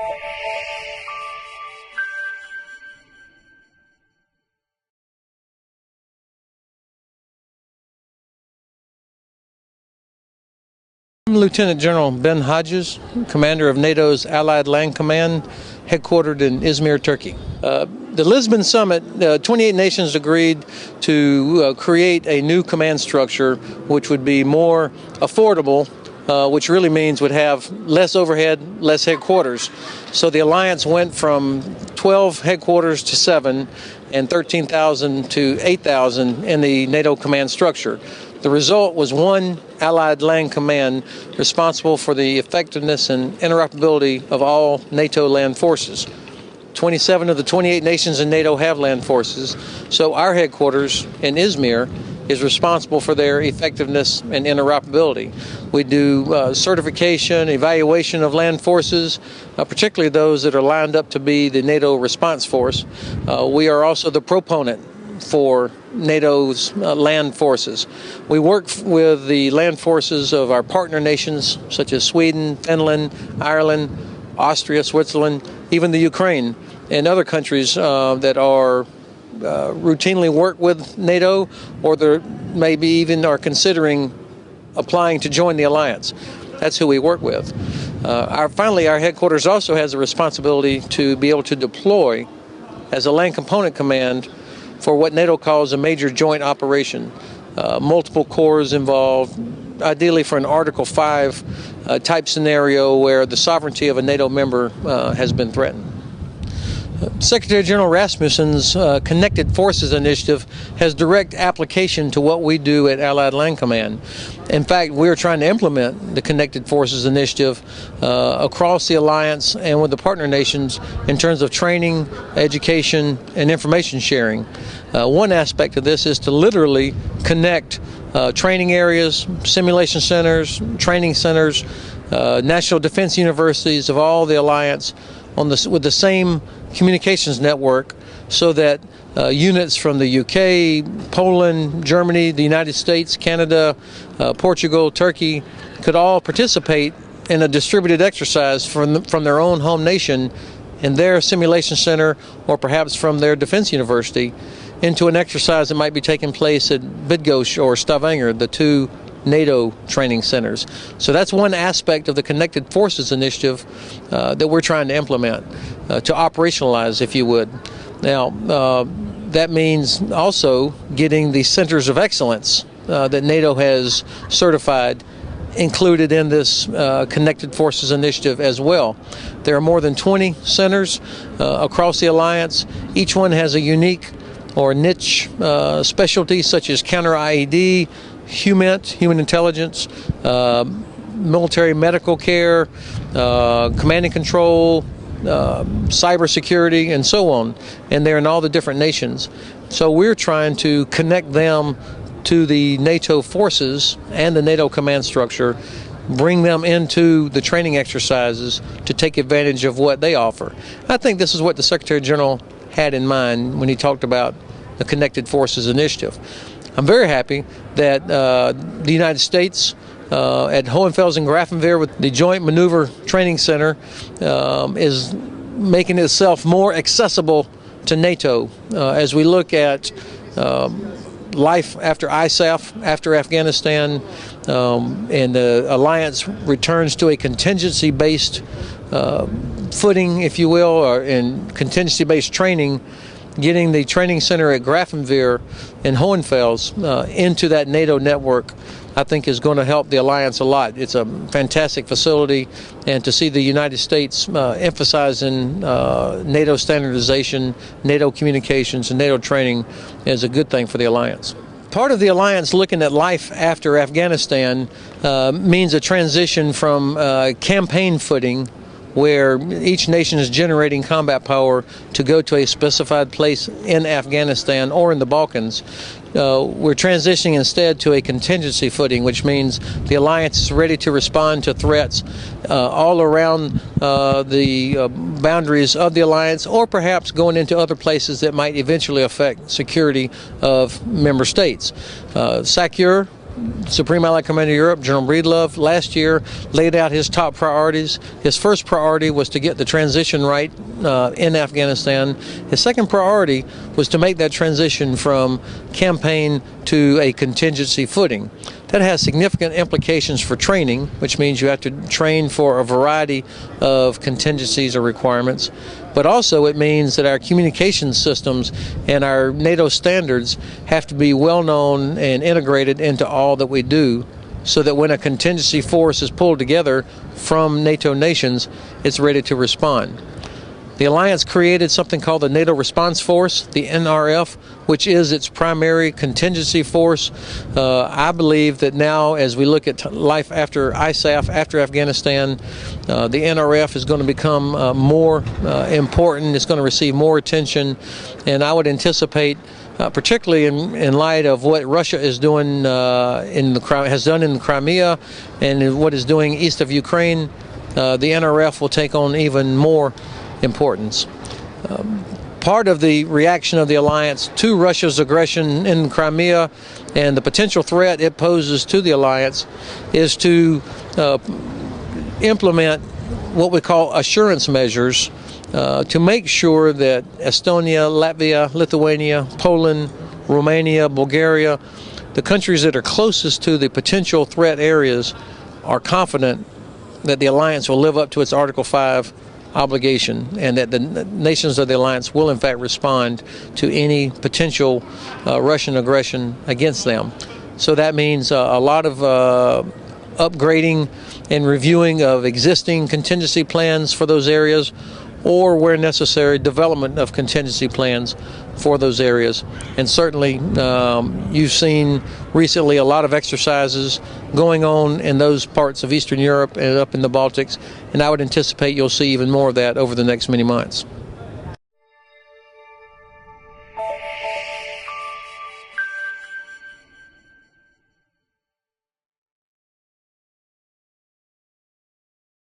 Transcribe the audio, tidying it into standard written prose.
I'm Lieutenant General Ben Hodges, Commander of NATO's Allied Land Command, headquartered in Izmir, Turkey. The Lisbon Summit, 28 nations agreed to create a new command structure which would be more affordable, which really means would have less overhead, less headquarters. So the alliance went from 12 headquarters to 7 and 13,000 to 8,000 in the NATO command structure. The result was one Allied Land Command responsible for the effectiveness and interoperability of all NATO land forces. 27 of the 28 nations in NATO have land forces, so our headquarters in Izmir is responsible for their effectiveness and interoperability. We do certification, evaluation of land forces, particularly those that are lined up to be the NATO response force. We are also the proponent for NATO's land forces. We work with the land forces of our partner nations such as Sweden, Finland, Ireland, Austria, Switzerland, even the Ukraine, and other countries that are routinely work with NATO, or maybe even are considering applying to join the alliance. That's who we work with. Finally, our headquarters also has a responsibility to be able to deploy as a land component command for what NATO calls a major joint operation. Multiple corps involved, ideally for an Article 5 type scenario where the sovereignty of a NATO member has been threatened. Secretary General Rasmussen's Connected Forces Initiative has direct application to what we do at Allied Land Command. In fact, we're trying to implement the Connected Forces Initiative across the alliance and with the partner nations in terms of training, education, and information sharing. One aspect of this is to literally connect training areas, simulation centers, training centers, national defense universities of all the alliance with the same communications network, so that units from the UK, Poland, Germany, the United States, Canada, Portugal, Turkey could all participate in a distributed exercise from their own home nation in their simulation center, or perhaps from their defense university, into an exercise that might be taking place at Bydgoszcz or Stavanger, the two NATO training centers. So that's one aspect of the Connected Forces Initiative that we're trying to implement, to operationalize, if you would. Now, that means also getting the centers of excellence that NATO has certified included in this Connected Forces Initiative as well. There are more than 20 centers across the alliance. Each one has a unique or niche specialty, such as counter-IED, human intelligence, military medical care, command and control, cybersecurity, and so on. And they're in all the different nations. So we're trying to connect them to the NATO forces and the NATO command structure, bring them into the training exercises to take advantage of what they offer. I think this is what the Secretary General had in mind when he talked about the Connected Forces Initiative. I'm very happy that the United States at Hohenfels and Grafenwehr with the Joint Maneuver Training Center is making itself more accessible to NATO as we look at life after ISAF, after Afghanistan, and the alliance returns to a contingency-based footing, if you will, or in contingency-based training. Getting the training center at Grafenwehr and Hohenfels into that NATO network, I think, is going to help the alliance a lot. It's a fantastic facility, and to see the United States emphasizing NATO standardization, NATO communications, and NATO training is a good thing for the alliance. Part of the alliance looking at life after Afghanistan means a transition from campaign footing, where each nation is generating combat power to go to a specified place in Afghanistan or in the Balkans. We're transitioning instead to a contingency footing, which means the alliance is ready to respond to threats all around the boundaries of the alliance, or perhaps going into other places that might eventually affect security of member states. SACEUR Supreme Allied Commander of Europe, General Breedlove, last year laid out his top priorities. His first priority was to get the transition right in Afghanistan. His second priority was to make that transition from campaign to a contingency footing. That has significant implications for training, which means you have to train for a variety of contingencies or requirements. But also it means that our communication systems and our NATO standards have to be well known and integrated into all that we do, so that when a contingency force is pulled together from NATO nations, it's ready to respond. The alliance created something called the NATO Response Force, the NRF, which is its primary contingency force. I believe that now, as we look at life after ISAF, after Afghanistan, the NRF is going to become more important. It's going to receive more attention, and I would anticipate, particularly in light of what Russia is doing has done in the Crimea and what is doing east of Ukraine, the NRF will take on even more importance. Part of the reaction of the alliance to Russia's aggression in Crimea and the potential threat it poses to the alliance is to implement what we call assurance measures to make sure that Estonia, Latvia, Lithuania, Poland, Romania, Bulgaria, the countries that are closest to the potential threat areas, are confident that the alliance will live up to its Article 5 obligation, and that the nations of the alliance will in fact respond to any potential Russian aggression against them. So that means a lot of upgrading and reviewing of existing contingency plans for those areas, or where necessary, development of contingency plans for those areas. And certainly you've seen recently a lot of exercises going on in those parts of Eastern Europe and up in the Baltics, and I would anticipate you'll see even more of that over the next many months.